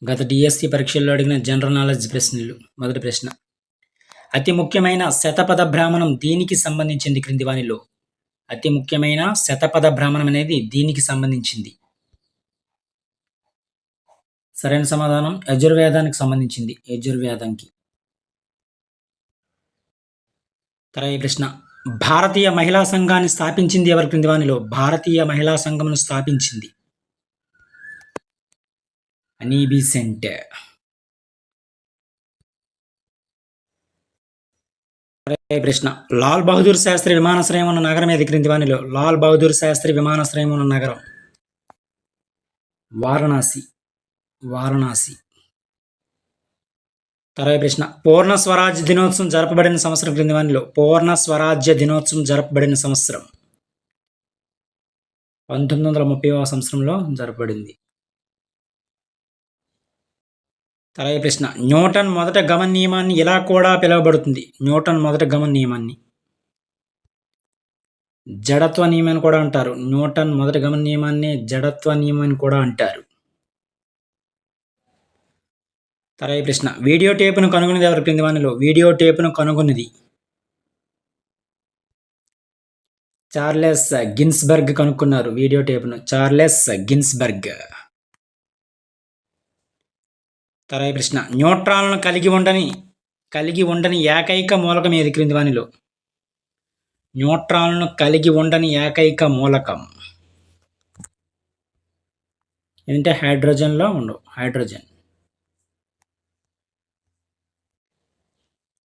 గత డిఎస్సి పరీక్షల్లో అడిగిన జనరల్ నాలెడ్జ్ ప్రశ్నలు. మొదటి ప్రశ్న, అతి ముఖ్యమైన శతపథ భ్రమణం దీనికి సంబంధించింది క్రింది వానిలో? అతి ముఖ్యమైన శతపథ భ్రమణం అనేది దీనికి సంబంధించింది. సరైన సమాధానం యజుర్వేదానికి సంబంధించింది. యజుర్వేదంకి. తర్వాత ప్రశ్న, భారతీయ మహిళా సంఘాన్ని స్థాపించింది ఎవరు క్రింది వానిలో? భారతీయ మహిళా సంఘమును స్థాపించింది అనీ బీసెంట్. ప్రశ్న, లాల్ బహదూర్ శాస్త్రి విమానాశ్రయం ఉన్న నగరం ఏది క్రింది వానిలో? లాల్ బహదూర్ శాస్త్రి విమానాశ్రయం ఉన్న నగరం వారణాసి. వారణాసి. తర్వాత ప్రశ్న, పూర్ణ స్వరాజ్య దినోత్సవం జరపబడిన సంవత్సరం క్రింది వానిలో? పూర్ణ స్వరాజ్య దినోత్సవం జరపబడిన సంవత్సరం 1930వ సంవత్సరంలో జరపబడింది. తర్వాత ప్రశ్న, న్యూటన్ మొదట గమన నియమాన్ని ఇలా కూడా పిలువబడుతుంది? న్యూటన్ మొదట గమన నియమాన్ని జడత్వ నియమం కూడా అంటారు. న్యూటన్ మొదటి గమన నియమాన్ని జడత్వ నియమం అని కూడా అంటారు. తర్వాత ప్రశ్న, వీడియో టేపును కనుగొన్నది ఎవరు క్రింది వానిలో? వీడియో టేపును కనుగొన్నది చార్లెస్ గిన్స్బర్గ్ కనుక్కున్నారు. వీడియో టేపును చార్లెస్ గిన్స్బర్గ్. తర్వాత ప్రశ్న, న్యూట్రాన్లను కలిగి ఉండని ఏకైక మూలకం ఏది క్రింది వానిలో? న్యూట్రాన్లను కలిగి ఉండని ఏకైక మూలకం ఏంటంటే హైడ్రోజన్లో ఉండవు. హైడ్రోజన్.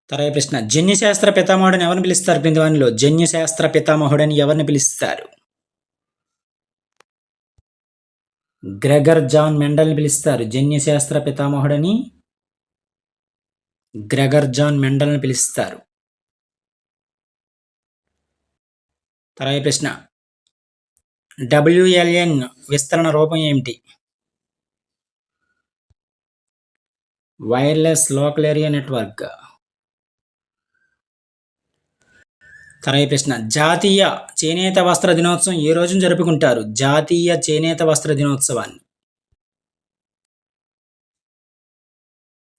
తర్వాత ప్రశ్న, జన్యుశాస్త్ర పితామహుడని ఎవరిని పిలుస్తారు క్రింది వానిలో? జన్యుశాస్త్ర పితామహుడని ఎవరిని పిలుస్తారు? గ్రెగర్ జాన్ మెండల్ని పిలుస్తారు. జన్యుశాస్త్ర పితామహుడని గ్రెగర్ జాన్ మెండల్ని పిలుస్తారు. తర్వాత ప్రశ్న, WLN విస్తరణ రూపం ఏమిటి? Wireless local area network. తర్వాత ప్రశ్న, జాతీయ చేనేత వస్త్ర దినోత్సవం ఏ రోజున జరుపుకుంటారు? జాతీయ చేనేత వస్త్ర దినోత్సవాన్ని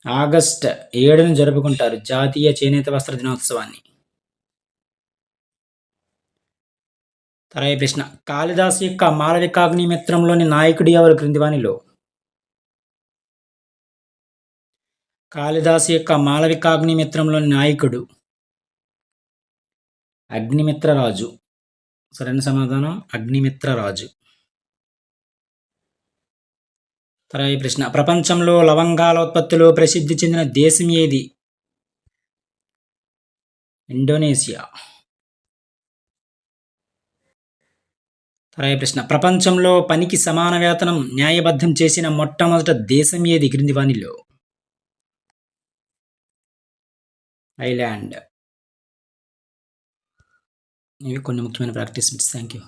ఆగస్టు 7న జరుపుకుంటారు. జాతీయ చేనేత వస్త్ర దినోత్సవాన్ని. తర్వాత ప్రశ్న, కాళిదాసు యొక్క మాళవికాగ్నిమిత్రంలోని నాయకుడు ఎవరు క్రింది వానిలో? కాళిదాసు యొక్క మాళవికాగ్నిమిత్రంలోని నాయకుడు అగ్నిమిత్రరాజు. సరైన సమాధానం అగ్నిమిత్రరాజు. తర్వాత ప్రశ్న, ప్రపంచంలో లవంగాల ఉత్పత్తిలో ప్రసిద్ధి చెందిన దేశం ఏది? ఇండోనేషియా. తర్వాత ప్రశ్న, ప్రపంచంలో పనికి సమాన వేతనం న్యాయబద్ధం చేసిన మొట్టమొదటి దేశం ఏది క్రింది వానిలో? ఐలాండ్. ఇవి కొన్ని ముఖ్యమైన ప్రాక్టీస్ బిట్స్. Thank you.